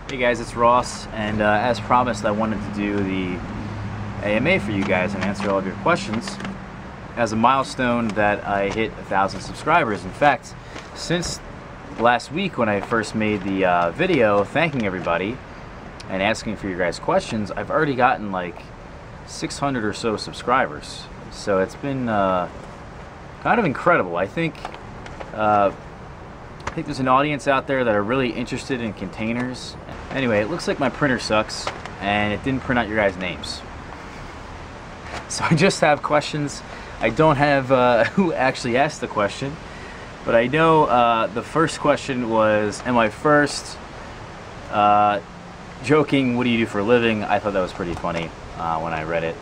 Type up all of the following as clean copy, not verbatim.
Hey guys, it's Ross, and as promised, I wanted to do the AMA for you guys and answer all of your questions as a milestone that I hit 1,000 subscribers. In fact, since last week when I first made the video thanking everybody and asking for your guys' questions, I've already gotten like 600 or so subscribers. So it's been kind of incredible. I think there's an audience out there that are really interested in containers. Anyway, it looks like my printer sucks and it didn't print out your guys' names. So I just have questions. I don't have who actually asked the question, but I know the first question was, am I first? Joking, what do you do for a living? I thought that was pretty funny when I read it.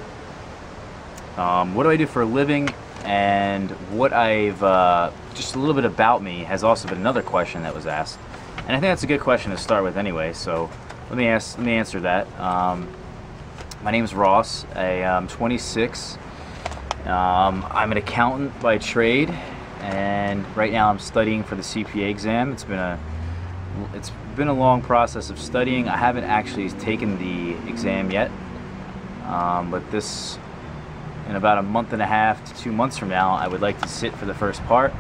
What do I do for a living? And what I've, just a little bit about me has also been another question that was asked. And I think that's a good question to start with anyway, so let me answer that. My name is Ross. I'm 26. I'm an accountant by trade, and right now I'm studying for the CPA exam. It's been a long process of studying. I haven't actually taken the exam yet, but in about a month and a half to 2 months from now, I would like to sit for the first part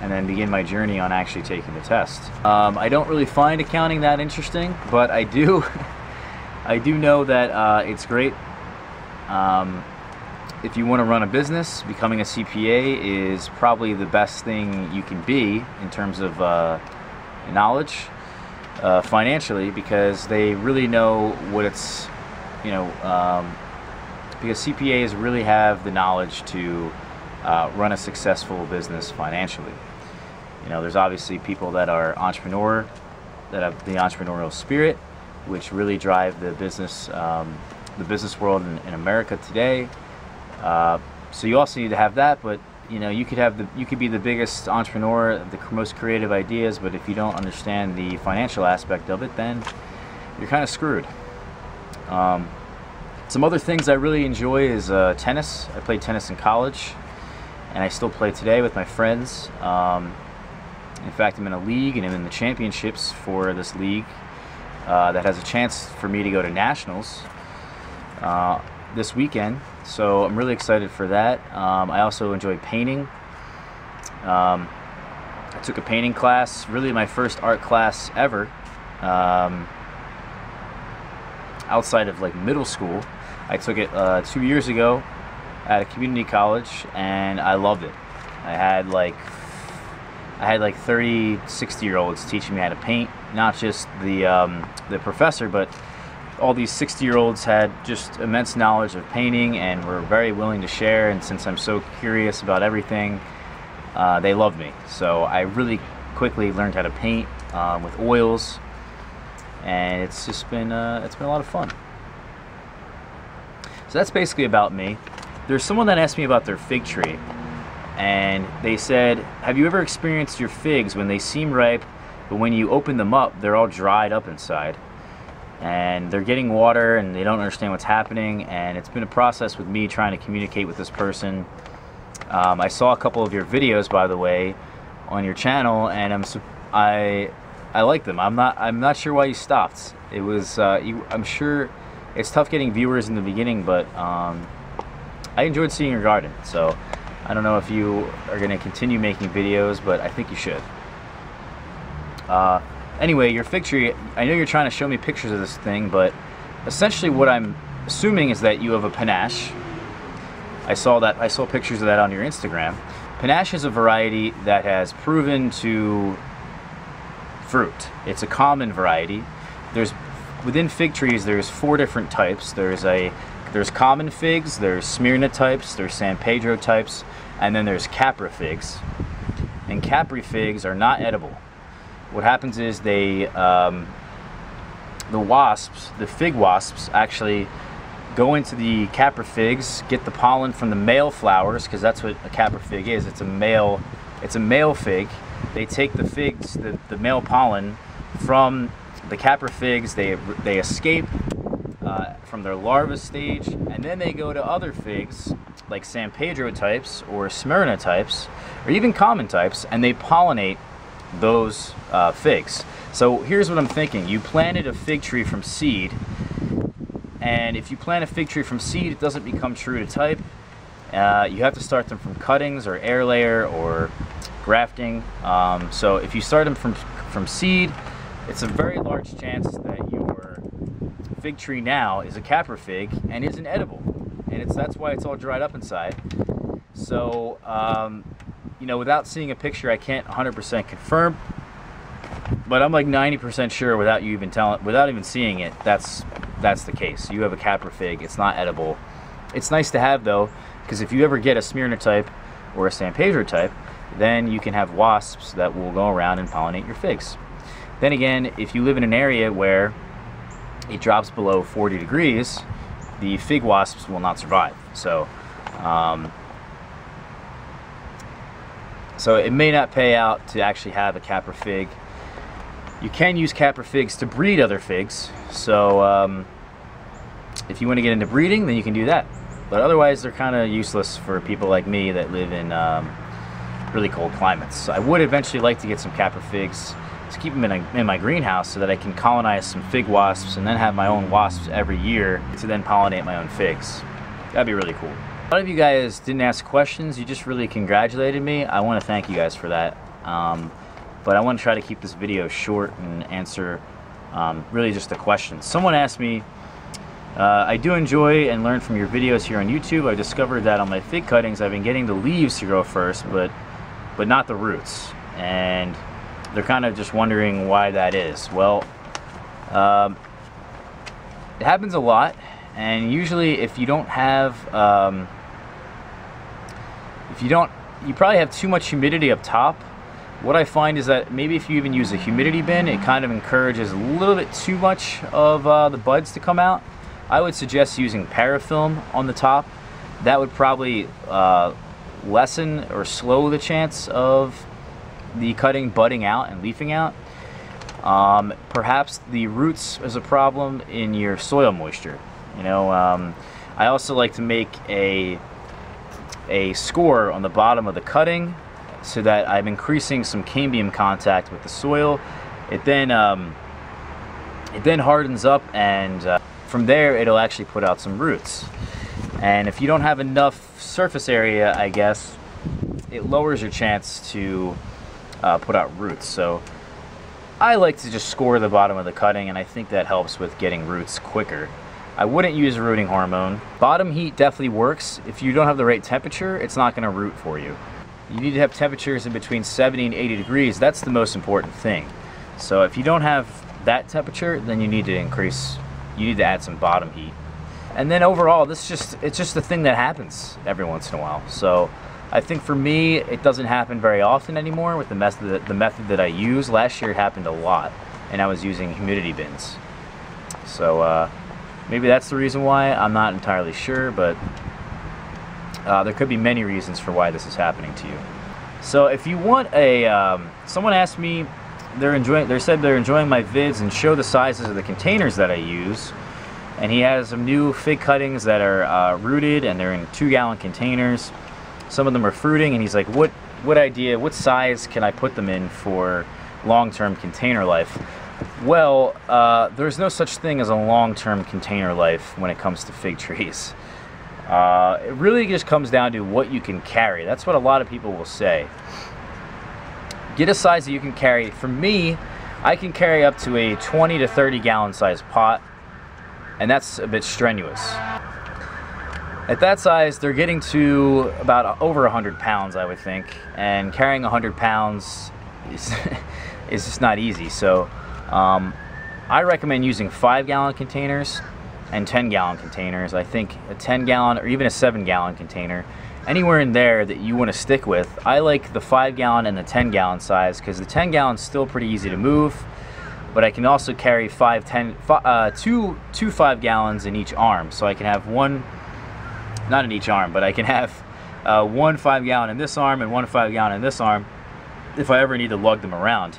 and then begin my journey on actually taking the test. I don't really find accounting that interesting, but I do know that it's great. If you want to run a business, becoming a CPA is probably the best thing you can be in terms of knowledge financially, because they really know what it's, because CPAs really have the knowledge to run a successful business financially. There's obviously people that are that have the entrepreneurial spirit, which really drive the business world in America today. So you also need to have that, but you could be the biggest entrepreneur, the most creative ideas, but if you don't understand the financial aspect of it, then you're kind of screwed. Some other things I really enjoy is tennis. I played tennis in college, and I still play today with my friends. In fact, I'm in a league, and I'm in the championships for this league that has a chance for me to go to nationals this weekend. So I'm really excited for that. I also enjoy painting. I took a painting class, really my first art class ever, outside of like middle school. I took it 2 years ago at a community college, and I loved it. I had like 30, 60-year-olds teaching me how to paint. Not just the professor, but all these 60-year-olds had just immense knowledge of painting and were very willing to share. And since I'm so curious about everything, they loved me. So I really quickly learned how to paint with oils, and it's been a lot of fun. So that's basically about me. There's someone that asked me about their fig tree, and they said, have you ever experienced your figs when they seem ripe, but when you open them up, they're all dried up inside, and they're getting water and they don't understand what's happening? And it's been a process with me trying to communicate with this person. I saw a couple of your videos, by the way, on your channel, and I like them. I'm not sure why you stopped. It was I'm sure it's tough getting viewers in the beginning, but I enjoyed seeing your garden. So I don't know if you are going to continue making videos, but I think you should. Anyway, your fig tree, I know you're trying to show me pictures of this thing, but essentially what I'm assuming is that you have a panache. I saw pictures of that on your Instagram. Panache is a variety that has proven to fruit. It's a common variety. Within fig trees, there's 4 different types. There's common figs, there's Smyrna types, there's San Pedro types, and then there's Capra figs. And Capri figs are not edible. What happens is the fig wasps actually go into the Capra figs, get the pollen from the male flowers, because that's what a Capra fig is. It's a male fig. They take the figs, the male pollen from the Capra figs. They escape from their larva stage, and then they go to other figs like San Pedro types or Smyrna types or even common types, and they pollinate those figs. So here's what I'm thinking. You planted a fig tree from seed, and if you plant a fig tree from seed, it doesn't become true to type. You have to start them from cuttings or air layer or grafting. So if you start them from seed, it's a very large chance that your fig tree now is a capra fig and isn't edible, and that's why it's all dried up inside. So you know, without seeing a picture, I can't 100% confirm, but I'm like 90% sure without even seeing it, that's the case. You have a capra fig. It's not edible. It's nice to have though, because if you ever get a Smyrna type or a San Pedro type, then you can have wasps that will go around and pollinate your figs. Then again, if you live in an area where it drops below 40 degrees, the fig wasps will not survive. So so it may not pay out to actually have a capra fig. You can use capra figs to breed other figs. So if you want to get into breeding, then you can do that. But otherwise, they're kind of useless for people like me that live in really cold climates. So I would eventually like to get some capra figs to keep them in my greenhouse so that I can colonize some fig wasps and then have my own wasps every year to then pollinate my own figs. That'd be really cool. A lot of you guys didn't ask questions. You just really congratulated me. I want to thank you guys for that. But I want to try to keep this video short and answer really just the questions. Someone asked me, I do enjoy and learn from your videos here on YouTube. I discovered that on my fig cuttings, I've been getting the leaves to grow first, but not the roots. And they're kind of just wondering why that is. Well, it happens a lot, and usually if you don't have, you probably have too much humidity up top. What I find is that maybe if you even use a humidity bin, it kind of encourages a little bit too much of the buds to come out. I would suggest using parafilm on the top. That would probably lessen or slow the chance of the cutting budding out and leafing out. Perhaps the roots is a problem in your soil moisture. You know, I also like to make a score on the bottom of the cutting so that I'm increasing some cambium contact with the soil. It then hardens up, and from there it'll actually put out some roots. And if you don't have enough surface area, I guess, it lowers your chance to put out roots. So I like to just score the bottom of the cutting, and I think that helps with getting roots quicker. I wouldn't use rooting hormone. Bottom heat definitely works. If you don't have the right temperature, it's not going to root for you. You need to have temperatures in between 70 and 80 degrees. That's the most important thing. So if you don't have that temperature, then you need to add some bottom heat. And then overall, it's just a thing that happens every once in a while. So I think for me, it doesn't happen very often anymore with the method that I use. Last year it happened a lot, and I was using humidity bins. So maybe that's the reason why. I'm not entirely sure, but there could be many reasons for why this is happening to you. So if you want a, someone asked me, they said they're enjoying my vids and show the sizes of the containers that I use. And he has some new fig cuttings that are rooted, and they're in 2-gallon containers. Some of them are fruiting, and he's like, what size can I put them in for long-term container life? Well, there's no such thing as a long-term container life when it comes to fig trees. It really just comes down to what you can carry. That's what a lot of people will say. Get a size that you can carry. For me, I can carry up to a 20 to 30 gallon size pot, and that's a bit strenuous. At that size, they're getting to about over 100 pounds, I would think, and carrying 100 pounds is just not easy. So I recommend using 5-gallon containers and 10-gallon containers. I think a 10-gallon or even a 7-gallon container, anywhere in there that you want to stick with. I like the 5-gallon and the 10-gallon size because the 10-gallon is still pretty easy to move, but I can also carry two 5-gallons in each arm. So I can have one, not in each arm, but I can have one 5-gallon in this arm and one 5-gallon in this arm if I ever need to lug them around.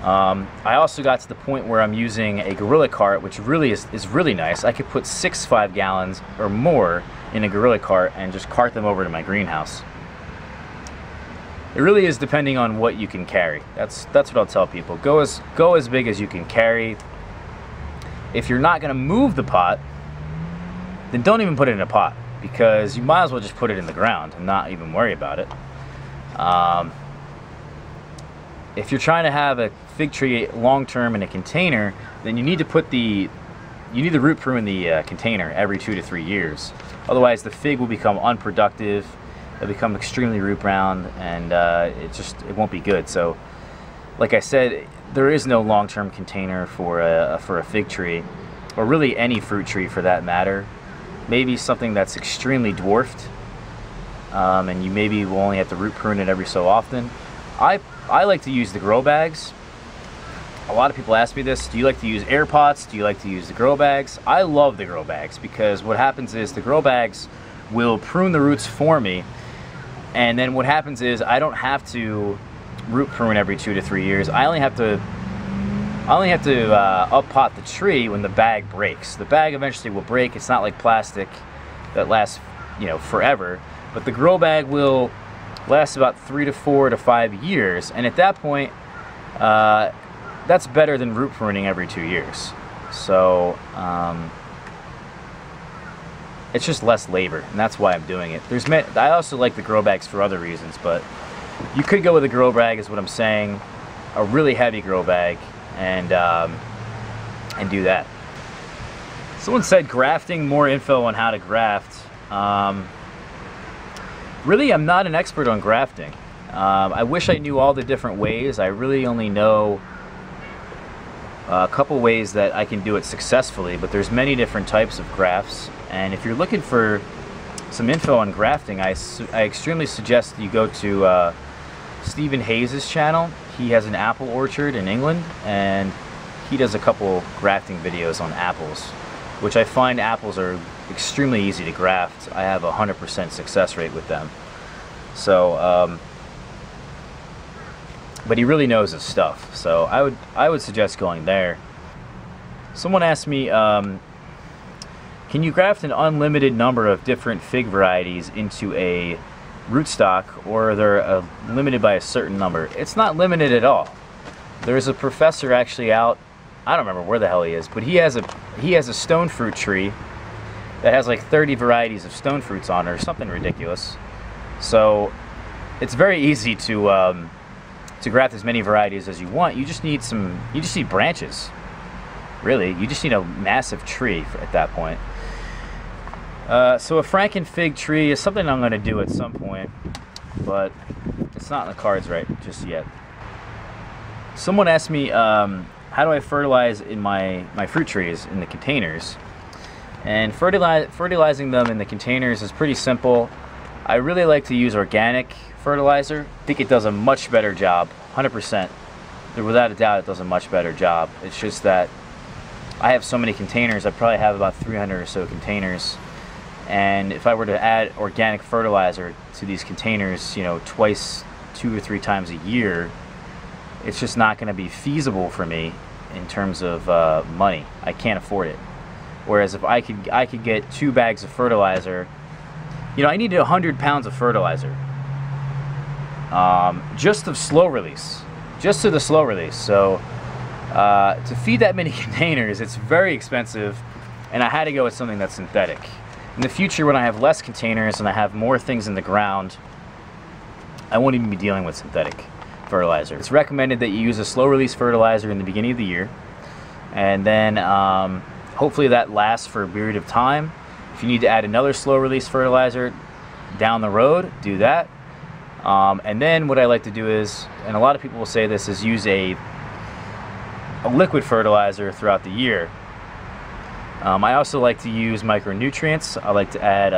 I also got to the point where I'm using a gorilla cart, which really is really nice. I could put 6 5-gallons or more in a gorilla cart and just cart them over to my greenhouse. It really is depending on what you can carry. That's what I'll tell people. Go as big as you can carry. If you're not going to move the pot, then don't even put it in a pot, because you might as well just put it in the ground and not even worry about it. If you're trying to have a fig tree long-term in a container, then you need to root prune the container every 2 to 3 years. Otherwise, the fig will become unproductive. It'll become extremely root bound, and it won't be good. So, like I said, there is no long-term container for a fig tree, or really any fruit tree for that matter. Maybe something that's extremely dwarfed, and you maybe will only have to root prune it every so often. I like to use the grow bags. A lot of people ask me this: do you like to use air pots? Do you like to use the grow bags? I love the grow bags, because what happens is the grow bags will prune the roots for me, and then what happens is I don't have to root prune every 2 to 3 years. I only have to up pot the tree when the bag breaks. The bag eventually will break. It's not like plastic that lasts, you know, forever, but the grow bag will last about 3 to 4 to 5 years, and at that point, that's better than root pruning every 2 years. So it's just less labor, and that's why I'm doing it. I also like the grow bags for other reasons, but you could go with a grow bag, is what I'm saying, a really heavy grow bag, and do that. Someone said grafting, more info on how to graft. Really, I'm not an expert on grafting. I wish I knew all the different ways. I really only know a couple ways that I can do it successfully, but there's many different types of grafts. And if you're looking for some info on grafting, I extremely suggest you go to Stephen Hayes' channel. He has an apple orchard in England, and he does a couple grafting videos on apples, which I find apples are extremely easy to graft. I have a 100% success rate with them. So, but he really knows his stuff. So I would suggest going there. Someone asked me, can you graft an unlimited number of different fig varieties into a rootstock, or are they limited by a certain number? It's not limited at all. There's a professor actually out, I don't remember where the hell he is, but he has a stone fruit tree that has like 30 varieties of stone fruits on it, or something ridiculous. So it's very easy to graft as many varieties as you want. You just need branches. Really, you just need a massive tree at that point. So a Franken fig tree is something I'm going to do at some point, but it's not in the cards right just yet. Someone asked me, how do I fertilize in my fruit trees in the containers? And fertilizing them in the containers is pretty simple. I really like to use organic fertilizer. I think it does a much better job, 100%. Without a doubt, it does a much better job. It's just that I have so many containers. I probably have about 300 or so containers. And if I were to add organic fertilizer to these containers, you know, twice, 2 or 3 times a year, it's just not going to be feasible for me in terms of money. I can't afford it. Whereas if I could get 2 bags of fertilizer, you know, I needed 100 pounds of fertilizer, just of slow release, just to the slow release. So to feed that many containers, it's very expensive, and I had to go with something that's synthetic. In the future, when I have less containers and I have more things in the ground, I won't even be dealing with synthetic fertilizer. It's recommended that you use a slow release fertilizer in the beginning of the year, and then hopefully that lasts for a period of time. If you need to add another slow release fertilizer down the road, do that. And then what I like to do is, and a lot of people will say this, is use a liquid fertilizer throughout the year. I also like to use micronutrients. I like to add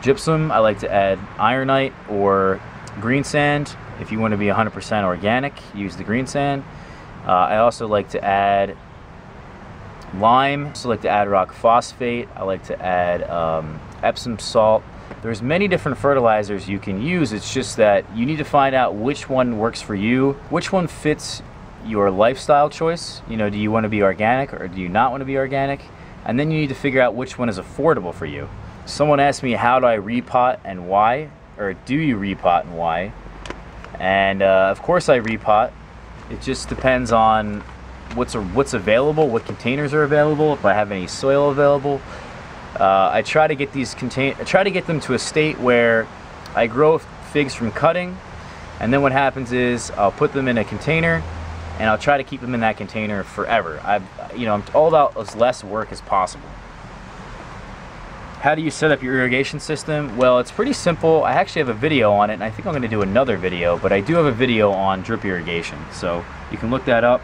gypsum. I like to add ironite or green sand. If you want to be 100% organic, use the green sand. I also like to add lime. I also like to add rock phosphate. I like to add Epsom salt. There's many different fertilizers you can use. It's just that you need to find out which one works for you, which one fits your lifestyle choice. You know, do you want to be organic or do you not want to be organic? And then you need to figure out which one is affordable for you. Someone asked me, how do I repot and why? or do you repot, and why? And of course I repot. It just depends on what's available, what containers are available, if I have any soil available. I try to get them to a state where I grow figs from cutting, and then what happens is I'll put them in a container, and I'll try to keep them in that container forever. I'm all about as less work as possible. How do you set up your irrigation system? Well, it's pretty simple. I actually have a video on it, and I think I'm going to do another video, but I do have a video on drip irrigation, so you can look that up.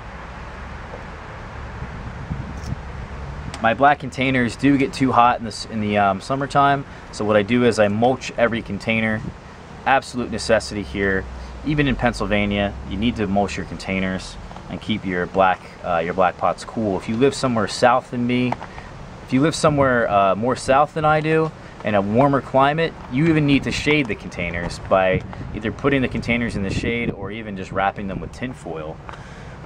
My black containers do get too hot in the summertime, so what I do is I mulch every container. Absolute necessity here. Even in Pennsylvania, you need to mulch your containers and keep your black pots cool. If you live somewhere south than me, if you live somewhere more south than I do, in a warmer climate, you even need to shade the containers by either putting the containers in the shade or even just wrapping them with tin foil.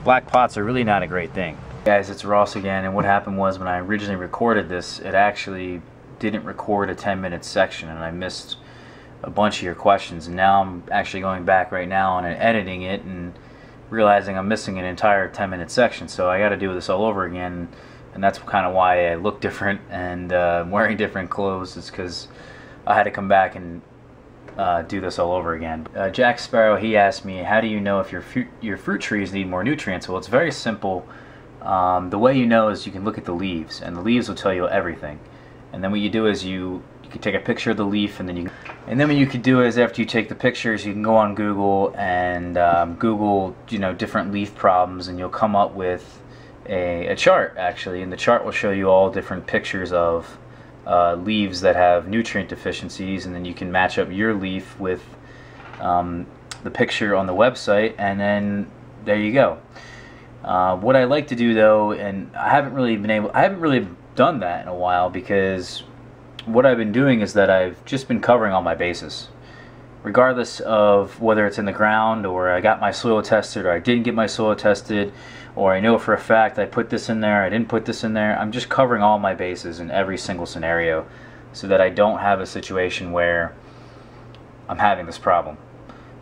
Black pots are really not a great thing. Guys, it's Ross again, and what happened was when I originally recorded this, it actually didn't record a 10-minute section, and I missed a bunch of your questions, and now I'm actually going back right now and editing it and realizing I'm missing an entire 10-minute section, so I got to do this all over again, and that's kind of why I look different and I'm wearing different clothes. It's because I had to come back and do this all over again. Jack Sparrow, he asked me, how do you know if your fruit trees need more nutrients? Well, it's very simple. The way you know is you can look at the leaves, and the leaves will tell you everything. And then what you do is you can take a picture of the leaf, and then what you could do is after you take the pictures, you can go on Google and Google different leaf problems, and you'll come up with a chart actually, and the chart will show you all different pictures of leaves that have nutrient deficiencies, and then you can match up your leaf with the picture on the website, and then there you go. What I like to do though, and I haven't really done that in a while, because what I've been doing is that I've just been covering all my bases. Regardless of whether it's in the ground, or I got my soil tested, or I didn't get my soil tested, or I know for a fact I put this in there, I didn't put this in there, I'm just covering all my bases in every single scenario so that I don't have a situation where I'm having this problem.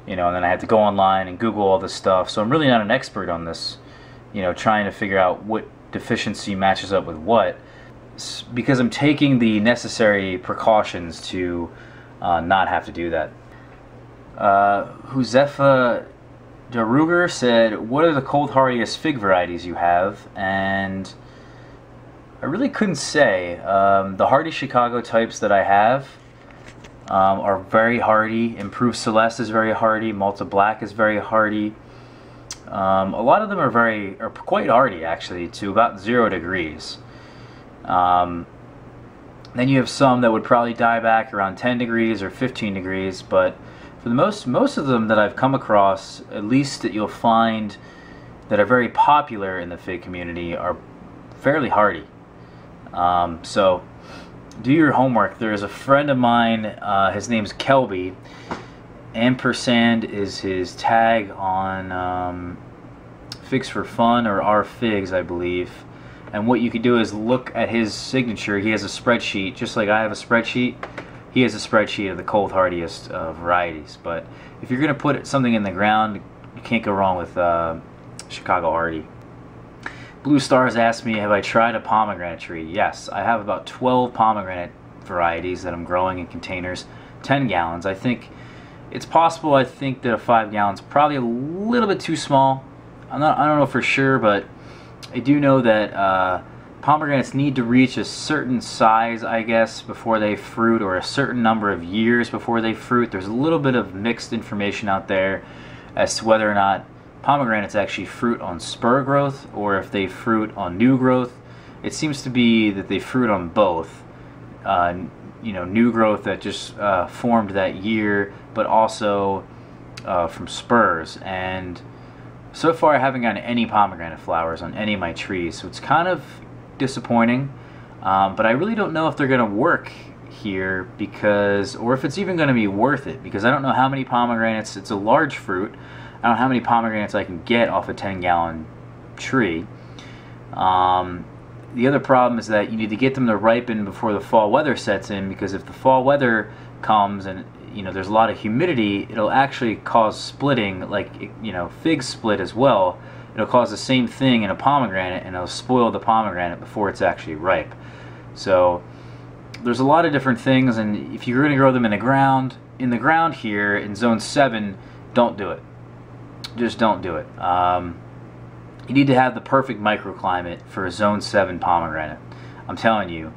And then I have to go online and Google all this stuff. So I'm really not an expert on this, trying to figure out what deficiency matches up with what, because I'm taking the necessary precautions to not have to do that. Huzefa Daruger said, what are the cold hardiest fig varieties you have? And I really couldn't say. The hardy Chicago types that I have are very hardy. Improved Celeste is very hardy. Malta Black is very hardy. A lot of them are quite hardy actually, to about 0 degrees. Then you have some that would probably die back around 10 degrees or 15 degrees, but for the most of them that I've come across, at least that you'll find that are very popular in the fig community, are fairly hardy. So do your homework. There's a friend of mine, his name's Kelby. Ampersand is his tag on Figs for Fun, or Our Figs, I believe. And what you could do is look at his signature. He has a spreadsheet, just like I have a spreadsheet. He has a spreadsheet of the cold hardiest varieties. But if you're going to put something in the ground, you can't go wrong with Chicago Hardy. Blue Stars asked me, have I tried a pomegranate tree? Yes, I have about 12 pomegranate varieties that I'm growing in containers, 10 gallons. I think it's possible. I think that a 5 gallons probably a little bit too small. I don't know for sure, but I do know that pomegranates need to reach a certain size, I guess, before they fruit, or a certain number of years before they fruit. There's a little bit of mixed information out there as to whether or not pomegranates actually fruit on spur growth or if they fruit on new growth. It seems to be that they fruit on both. New growth that just formed that year, but also from spurs. And so far I haven't gotten any pomegranate flowers on any of my trees, so it's kind of disappointing. But I really don't know if they're going to work here, or if it's even going to be worth it, because I don't know how many pomegranates. It's a large fruit. I don't know how many pomegranates I can get off a 10-gallon tree. The other problem is that you need to get them to ripen before the fall weather sets in, because if the fall weather comes and you know, there's a lot of humidity, it'll actually cause splitting, like, you know, figs split as well. It'll cause the same thing in a pomegranate, and it'll spoil the pomegranate before it's actually ripe. So there's a lot of different things, and if you're going to grow them in the ground here in zone 7, don't do it. Just don't do it. You need to have the perfect microclimate for a zone 7 pomegranate. I'm telling you,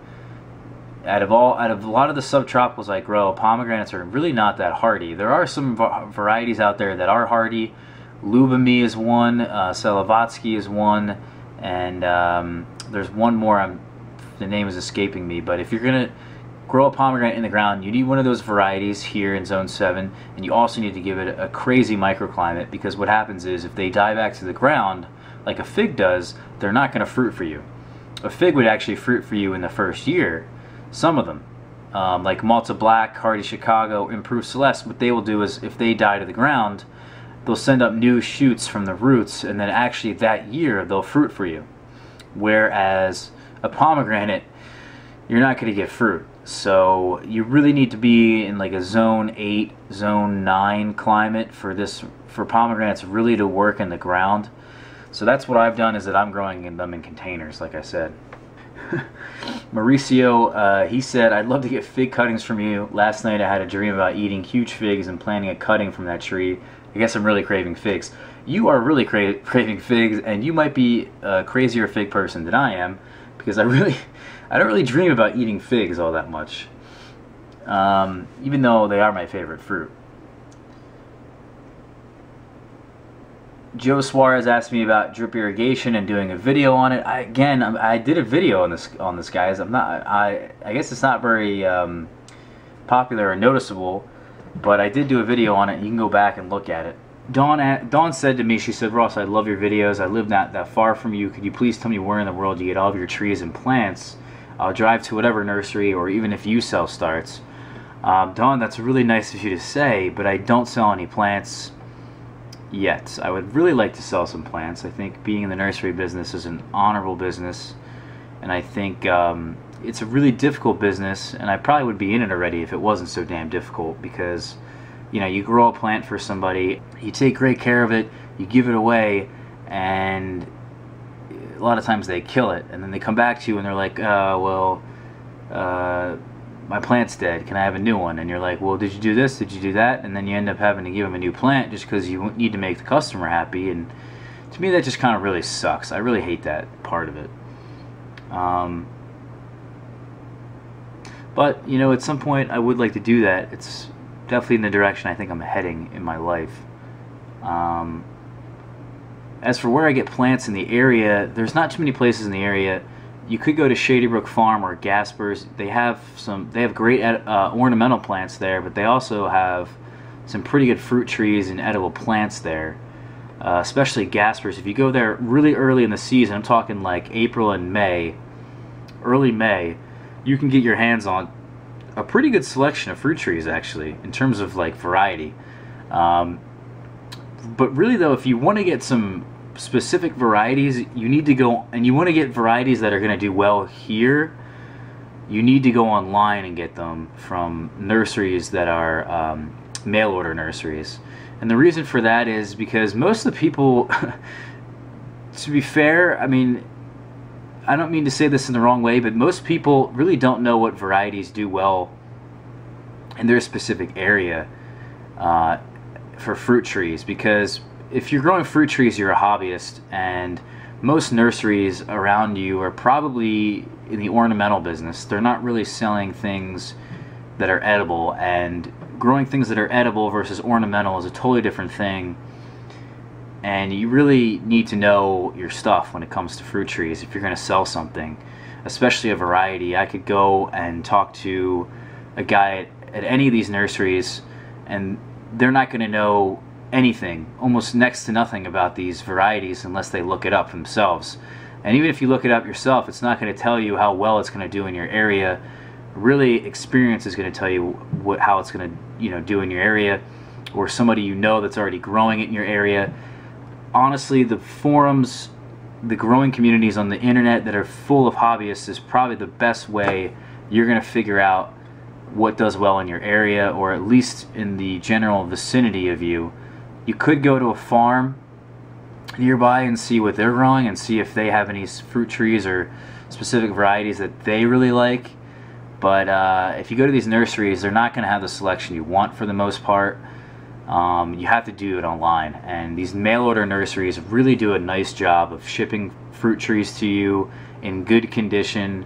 out of a lot of the subtropicals I grow, pomegranates are really not that hardy. There are some varieties out there that are hardy. Lubami is one, Selavatsky is one, and there's one more, the name is escaping me, but if you're going to grow a pomegranate in the ground, you need one of those varieties here in zone 7, and you also need to give it a crazy microclimate, because what happens is if they die back to the ground, like a fig does, they're not going to fruit for you. A fig would actually fruit for you in the first year, some of them. Like Malta Black, Hardy Chicago, Improved Celeste, what they will do is if they die to the ground, they'll send up new shoots from the roots, and then actually that year they'll fruit for you. Whereas a pomegranate, you're not going to get fruit. So you really need to be in like a zone 8, zone 9 climate for pomegranates really to work in the ground. So that's what I've done, is that I'm growing them in containers, like I said. Mauricio, he said, I'd love to get fig cuttings from you. Last night I had a dream about eating huge figs and planting a cutting from that tree. I guess I'm really craving figs. You are really craving figs, and you might be a crazier fig person than I am, because I don't really dream about eating figs all that much, even though they are my favorite fruit. Joe Suarez asked me about drip irrigation and doing a video on it. I did a video on this, guys. I guess it's not very popular or noticeable, but I did do a video on it. You can go back and look at it. Dawn said to me, she said, Ross, I love your videos. I live not that far from you. Could you please tell me where in the world you get all of your trees and plants? I'll drive to whatever nursery, or even if you sell starts. Dawn, that's really nice of you to say, but I don't sell any plants yet. I would really like to sell some plants. I think being in the nursery business is an honorable business, and I think it's a really difficult business, and I probably would be in it already if it wasn't so damn difficult, because you know, you grow a plant for somebody, you take great care of it, you give it away, and a lot of times they kill it, and then they come back to you and they're like, my plant's dead, can I have a new one? And you're like, well, did you do this, did you do that? And then you end up having to give them a new plant just because you need to make the customer happy, and to me that just kind of really sucks. I really hate that part of it. But, you know, at some point I would like to do that. It's definitely in the direction I think I'm heading in my life. As for where I get plants in the area, there's not too many places in the area. You could go to Shady Brook Farm or Gasper's. They have great ornamental plants there, but they also have some pretty good fruit trees and edible plants there. Especially Gasper's. If you go there really early in the season, I'm talking like April and May, early May, you can get your hands on a pretty good selection of fruit trees, actually, in terms of like variety. But really though, if you want to get some specific varieties, you need to go, and you want to get varieties that are going to do well here, you need to go online and get them from nurseries that are mail order nurseries. And the reason for that is because most of the people, to be fair, I mean, I don't mean to say this in the wrong way, but most people really don't know what varieties do well in their specific area for fruit trees. Because if you're growing fruit trees, you're a hobbyist, and most nurseries around you are probably in the ornamental business. They're not really selling things that are edible, and growing things that are edible versus ornamental is a totally different thing. And you really need to know your stuff when it comes to fruit trees if you're going to sell something, especially a variety. I could go and talk to a guy at any of these nurseries, and they're not going to know anything, almost next to nothing about these varieties unless they look it up themselves. And even if you look it up yourself, it's not going to tell you how well it's going to do in your area. Really, experience is going to tell you how it's going to do in your area, or somebody you know that's already growing it in your area. Honestly, the forums, the growing communities on the internet that are full of hobbyists is probably the best way you're going to figure out what does well in your area, or at least in the general vicinity of you. You could go to a farm nearby and see what they're growing and see if they have any fruit trees or specific varieties that they really like. But if you go to these nurseries, they're not going to have the selection you want for the most part. You have to do it online, and these mail order nurseries really do a nice job of shipping fruit trees to you in good condition.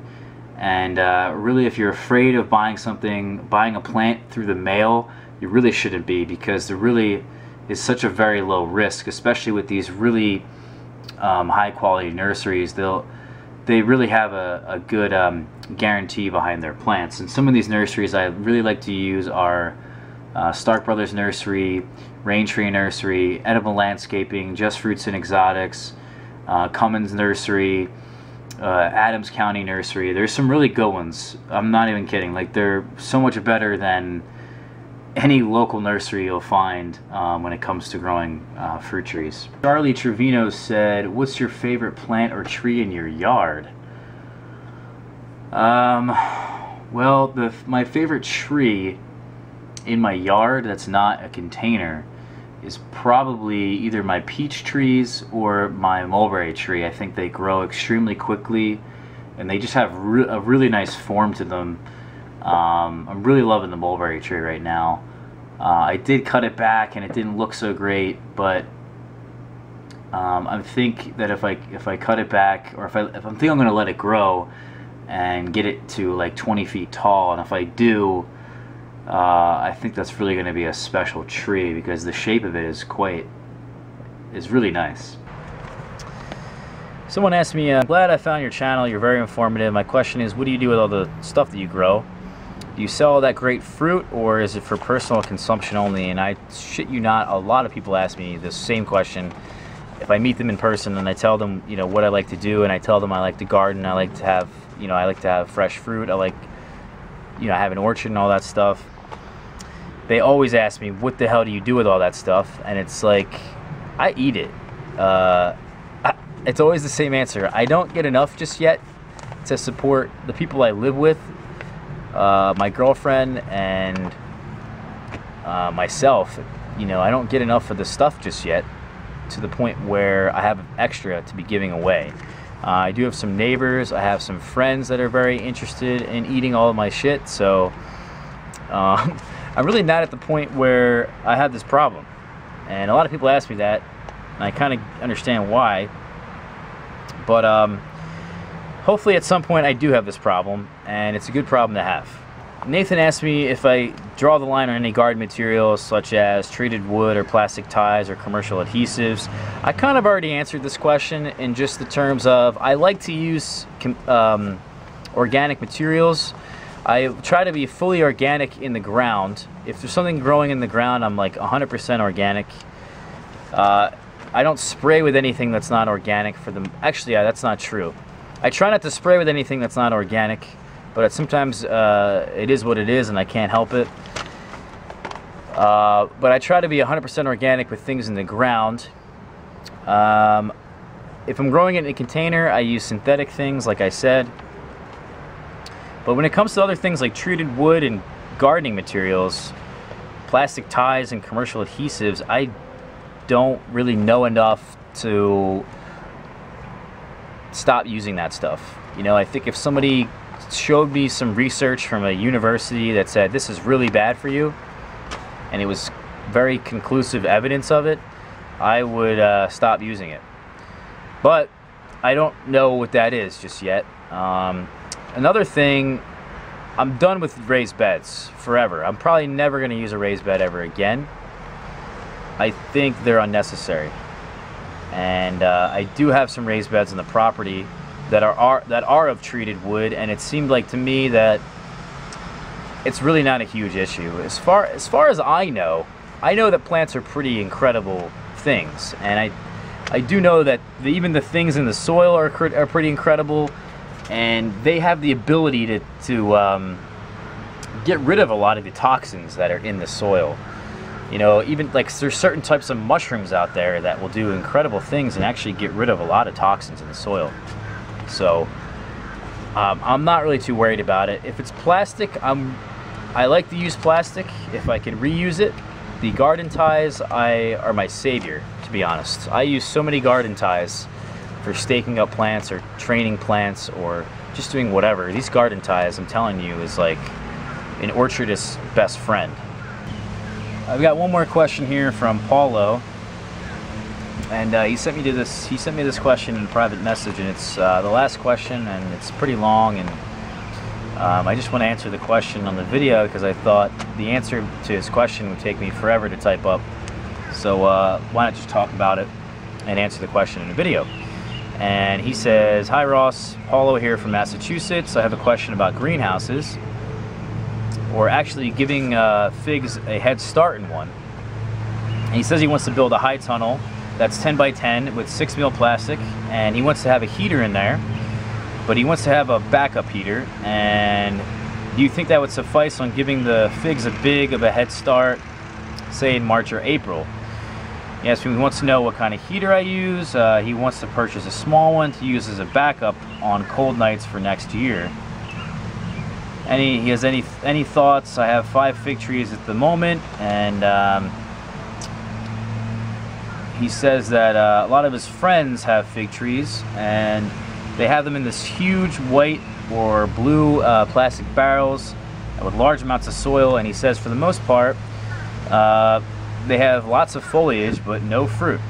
And really, if you're afraid of buying a plant through the mail, you really shouldn't be, because there really is such a very low risk, especially with these really high quality nurseries. They really have a good guarantee behind their plants. And some of these nurseries I really like to use are Stark Brothers Nursery, Rain Tree Nursery, Edible Landscaping, Just Fruits and Exotics, Cummins Nursery, Adams County Nursery. There's some really good ones. I'm not even kidding. Like, they're so much better than any local nursery you'll find when it comes to growing fruit trees. Charlie Trevino said, what's your favorite plant or tree in your yard? Well, my favorite tree in my yard that's not a container is probably either my peach trees or my mulberry tree. I think they grow extremely quickly and they just have a really nice form to them. I'm really loving the mulberry tree right now. I did cut it back and it didn't look so great, but I think that if I cut it back, or if I'm thinking I'm going to let it grow and get it to like 20 feet tall, and if I do, I think that's really going to be a special tree, because the shape of it is really nice. Someone asked me, I'm glad I found your channel, you're very informative. My question is, what do you do with all the stuff that you grow? Do you sell all that great fruit, or is it for personal consumption only? And I shit you not, a lot of people ask me the same question. If I meet them in person and I tell them, you know, what I like to do, and I tell them I like to garden, I like to have fresh fruit, I like, you know, I have an orchard and all that stuff. They always ask me, what the hell do you do with all that stuff? And it's like, I eat it. It's always the same answer. I don't get enough just yet to support the people I live with, my girlfriend and myself. You know, I don't get enough of the stuff just yet to the point where I have extra to be giving away. I do have some neighbors, I have some friends that are very interested in eating all of my shit, so I'm really not at the point where I have this problem. And a lot of people ask me that, and I kind of understand why. But hopefully at some point I do have this problem, and it's a good problem to have. Nathan asked me if I draw the line on any garden materials such as treated wood or plastic ties or commercial adhesives. I kind of already answered this question in just the terms of I like to use organic materials. I try to be fully organic in the ground. If there's something growing in the ground, I'm like 100% organic. I don't spray with anything that's not organic for them. Actually, yeah, that's not true. I try not to spray with anything that's not organic, but sometimes it is what it is and I can't help it. But I try to be 100% organic with things in the ground. If I'm growing it in a container, I use synthetic things, like I said. But when it comes to other things like treated wood and gardening materials, plastic ties and commercial adhesives, I don't really know enough to stop using that stuff. You know, I think if somebody showed me some research from a university that said this is really bad for you, and it was very conclusive evidence of it, I would stop using it. But I don't know what that is just yet. Another thing, I'm done with raised beds forever. I'm probably never going to use a raised bed ever again. I think they're unnecessary. And I do have some raised beds on the property that are of treated wood, and it seemed like to me that it's really not a huge issue. As far as I know that plants are pretty incredible things, and I do know that even the things in the soil are pretty incredible, and they have the ability to get rid of a lot of the toxins that are in the soil. You know, even like there's certain types of mushrooms out there that will do incredible things and actually get rid of a lot of toxins in the soil. So I'm not really too worried about it. If it's plastic, I'm I like to use plastic if I can reuse it. The garden ties are my savior, to be honest. I use so many garden ties for staking up plants or training plants or just doing whatever. These garden ties, I'm telling you, is like an orchardist's best friend. I've got one more question here from Paulo, and he sent me this question in a private message, and it's the last question, and it's pretty long, and I just want to answer the question on the video because I thought the answer to his question would take me forever to type up. So why not just talk about it and answer the question in a video? And he says, "Hi Ross, Paulo here from Massachusetts. I have a question about greenhouses, or actually giving figs a head start in one." And he says he wants to build a high tunnel that's 10 by 10 with 6 mil plastic, and he wants to have a heater in there, but he wants to have a backup heater. And do you think that would suffice on giving the figs a big of a head start, say in March or April? Yes, he wants to know what kind of heater I use. He wants to purchase a small one to use as a backup on cold nights for next year. He has any thoughts? I have 5 fig trees at the moment, and he says that a lot of his friends have fig trees, and they have them in this huge white or blue plastic barrels with large amounts of soil. And he says for the most part they have lots of foliage but no fruit.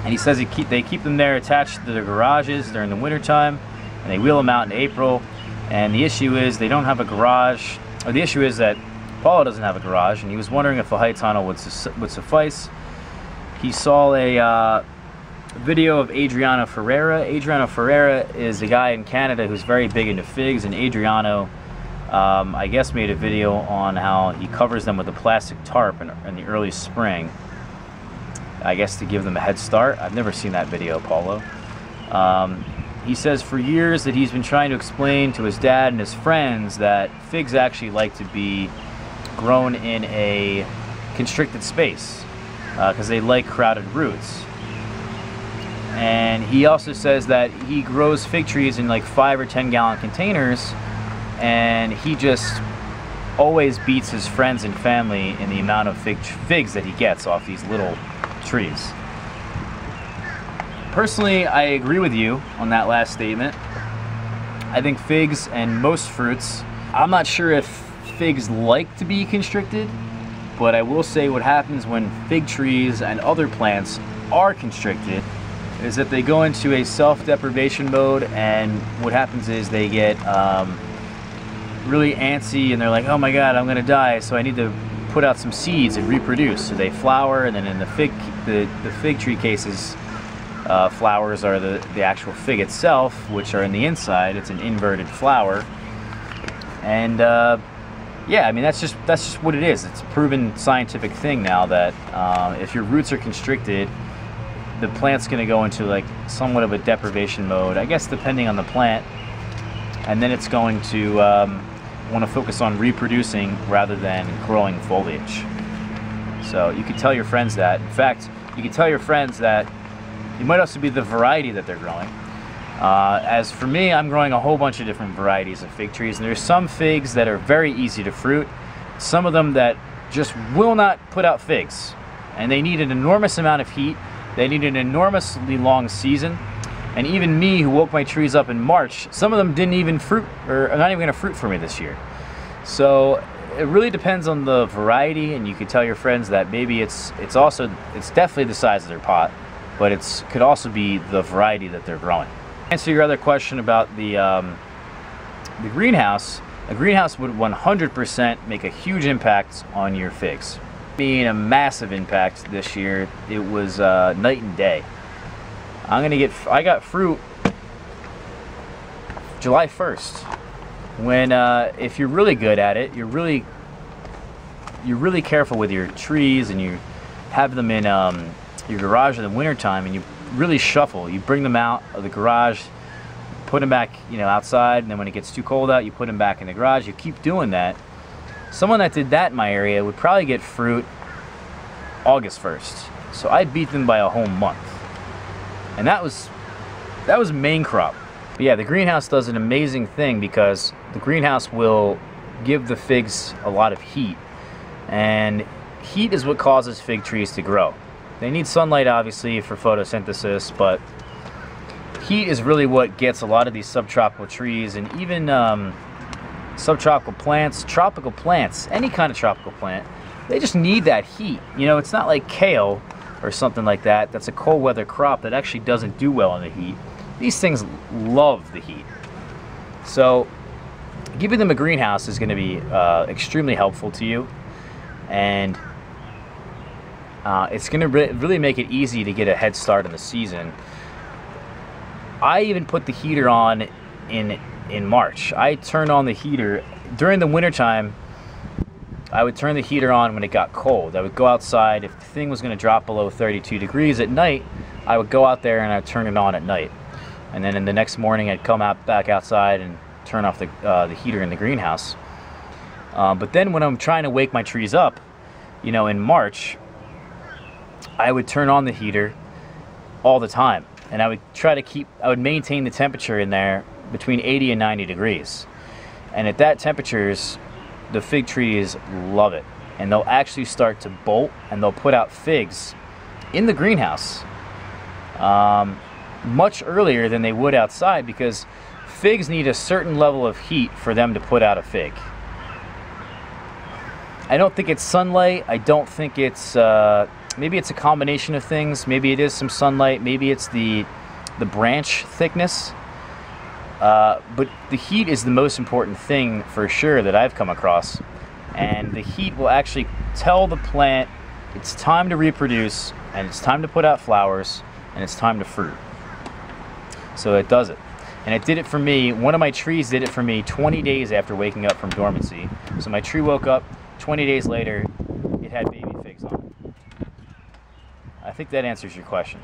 And he says they keep them there attached to their garages during the winter time, and they wheel them out in April. And the issue is they don't have a garage, or the issue is that Paulo doesn't have a garage, and he was wondering if a high tunnel would suffice. He saw a video of Adriano Ferreira. Adriano Ferreira is a guy in Canada who's very big into figs, and Adriano, I guess, made a video on how he covers them with a plastic tarp in the early spring, I guess to give them a head start. I've never seen that video, Paulo. He says for years that he's been trying to explain to his dad and his friends that figs actually like to be grown in a constricted space because they like crowded roots. And he also says that he grows fig trees in like 5 or 10 gallon containers, and he just always beats his friends and family in the amount of figs that he gets off these little trees. Personally, I agree with you on that last statement. I think figs and most fruits, I'm not sure if figs like to be constricted, but I will say what happens when fig trees and other plants are constricted is that they go into a self-deprivation mode, and what happens is they get really antsy, and they're like, oh my god, I'm gonna die, so I need to put out some seeds and reproduce. So they flower, and then in the fig tree cases, flowers are the actual fig itself, which are in the inside. It's an inverted flower, and yeah, I mean that's just what it is. It's a proven scientific thing now that if your roots are constricted, the plant's going to go into like somewhat of a deprivation mode, I guess, depending on the plant, and then it's going to want to focus on reproducing rather than growing foliage. So you could tell your friends that. In fact, you could tell your friends that it might also be the variety that they're growing. As for me, I'm growing a whole bunch of different varieties of fig trees, and there's some figs that are very easy to fruit, some of them that just will not put out figs, and they need an enormous amount of heat. They need an enormously long season, and even me, who woke my trees up in March, some of them didn't even fruit, or are not even going to fruit for me this year. So it really depends on the variety, and you could tell your friends that maybe it's definitely the size of their pot, but it could also be the variety that they're growing. To answer your other question about the greenhouse, a greenhouse would 100% make a huge impact on your figs. Being a massive impact this year, it was night and day. I got fruit July 1st, when if you're really good at it, you're really careful with your trees, and you have them in your garage in the wintertime, and you really shuffle. You bring them out of the garage, put them back, outside, and then when it gets too cold out, you put them back in the garage. You keep doing that. Someone that did that in my area would probably get fruit August 1st. So I beat them by a whole month. And that was main crop. But yeah, the greenhouse does an amazing thing, because the greenhouse will give the figs a lot of heat, and heat is what causes fig trees to grow. They need sunlight, obviously, for photosynthesis, but heat is really what gets a lot of these subtropical trees, and even subtropical plants, tropical plants, any kind of tropical plant, they just need that heat. You know, it's not like kale or something like that. That's a cold weather crop that actually doesn't do well in the heat. These things love the heat. So giving them a greenhouse is going to be extremely helpful to you, and it's going to really make it easy to get a head start in the season. I even put the heater on in March. I turned on the heater during the wintertime. I would turn the heater on when it got cold. I would go outside. If the thing was going to drop below 32 degrees at night, I would go out there and I'd turn it on at night. And then in the next morning, I'd come back outside and turn off the heater in the greenhouse. But then when I'm trying to wake my trees up, you know, in March, I would turn on the heater all the time. And I would maintain the temperature in there between 80 and 90 degrees. And at that temperatures, the fig trees love it. And they'll actually start to bolt, and they'll put out figs in the greenhouse much earlier than they would outside, because figs need a certain level of heat for them to put out a fig. I don't think it's sunlight. I don't think it's maybe it's a combination of things. Maybe it is some sunlight. Maybe it's the branch thickness. But the heat is the most important thing for sure that I've come across. And the heat will actually tell the plant it's time to reproduce, and it's time to put out flowers, and it's time to fruit. So it does it. And it did it for me. One of my trees did it for me 20 days after waking up from dormancy. So my tree woke up, 20 days later, it had baby figs on it. I think that answers your question.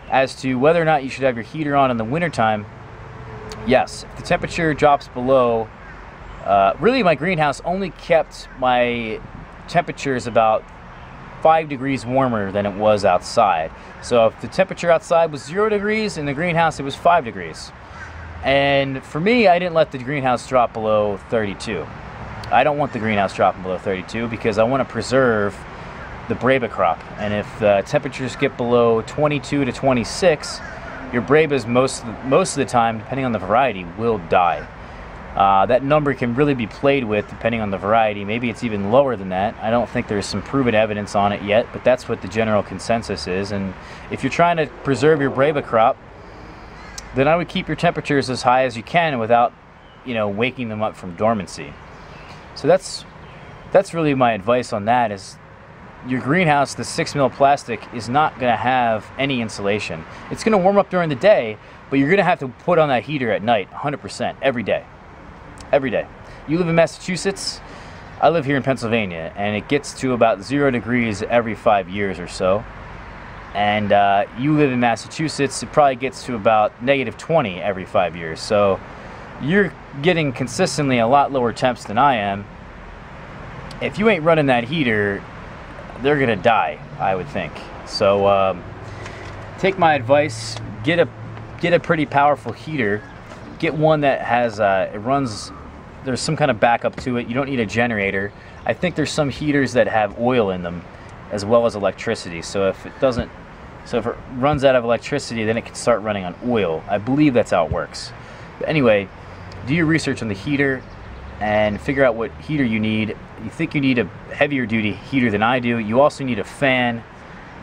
As to whether or not you should have your heater on in the wintertime, yes. If the temperature drops below, really my greenhouse only kept my temperatures about 5 degrees warmer than it was outside. So if the temperature outside was 0 degrees, in the greenhouse it was 5 degrees. And for me, I didn't let the greenhouse drop below 32. I don't want the greenhouse dropping below 32 because I want to preserve the Breba crop. And if the temperatures get below 22 to 26, your Brebas most of the time, depending on the variety, will die. That number can really be played with depending on the variety. Maybe it's even lower than that. I don't think there's some proven evidence on it yet, but that's what the general consensus is. And if you're trying to preserve your Breba crop, then I would keep your temperatures as high as you can without, you know, waking them up from dormancy. So that's really my advice on that. Is your greenhouse, the 6 mil plastic, is not going to have any insulation. It's going to warm up during the day, but you're going to have to put on that heater at night 100% every day. Every day. You live in Massachusetts, I live here in Pennsylvania, and it gets to about 0 degrees every 5 years or so. And you live in Massachusetts, it probably gets to about -20 every 5 years. So you're getting consistently a lot lower temps than I am. If you ain't running that heater, they're gonna die, I would think. So take my advice, get a pretty powerful heater. Get one that has it runs, there's some kind of backup to it. You don't need a generator. I think there's some heaters that have oil in them as well as electricity. So if it runs out of electricity, then it can start running on oil. I believe that's how it works. But anyway, do your research on the heater and figure out what heater you need. You think you need a heavier duty heater than I do. You also need a fan.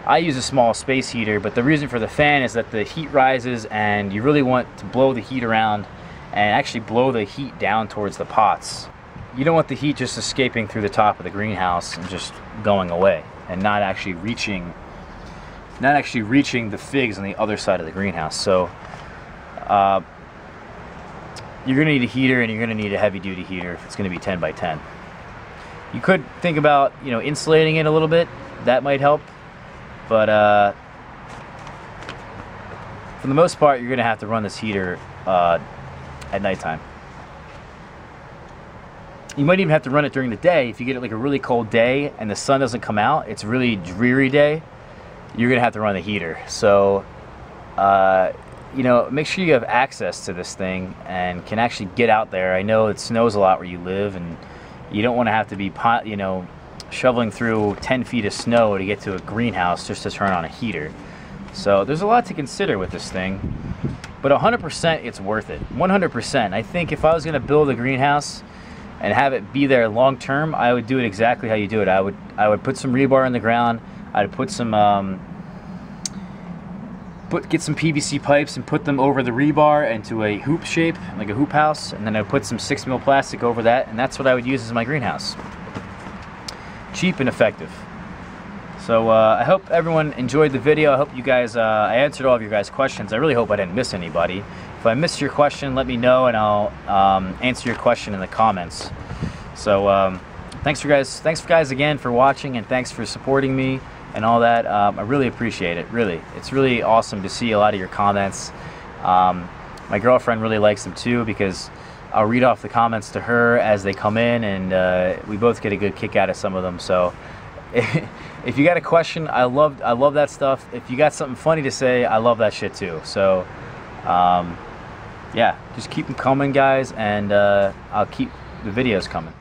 I use a small space heater, but the reason for the fan is that the heat rises and you really want to blow the heat around and actually blow the heat down towards the pots. You don't want the heat just escaping through the top of the greenhouse and just going away and not actually reaching the figs on the other side of the greenhouse. So you're going to need a heater, and you're going to need a heavy duty heater if it's going to be 10 by 10. You could think about, you know, insulating it a little bit. That might help. But for the most part, you're going to have to run this heater at nighttime. You might even have to run it during the day. If you get like a really cold day and the sun doesn't come out, it's a really dreary day, you're going to have to run the heater. So you know, make sure you have access to this thing and can actually get out there. I know it snows a lot where you live, and you don't want to have to be, you know, shoveling through 10 feet of snow to get to a greenhouse just to turn on a heater. So there's a lot to consider with this thing, but 100% it's worth it. 100%. I think if I was going to build a greenhouse and have it be there long term, I would do it exactly how you do it. I would put some rebar in the ground. I'd put some get some PVC pipes and put them over the rebar into a hoop shape, like a hoop house, and then I'd put some 6mm plastic over that, and that's what I would use as my greenhouse. Cheap and effective. So I hope everyone enjoyed the video. I hope you guys, I answered all of your guys' questions. I really hope I didn't miss anybody. If I missed your question, let me know, and I'll answer your question in the comments. So thanks guys again for watching, and thanks for supporting me and all that. I really appreciate it. Really, it's really awesome to see a lot of your comments. My girlfriend really likes them too, because I'll read off the comments to her as they come in, and we both get a good kick out of some of them. So if you got a question, I love that stuff. If you got something funny to say, I love that shit too. So yeah, just keep them coming, guys, and I'll keep the videos coming.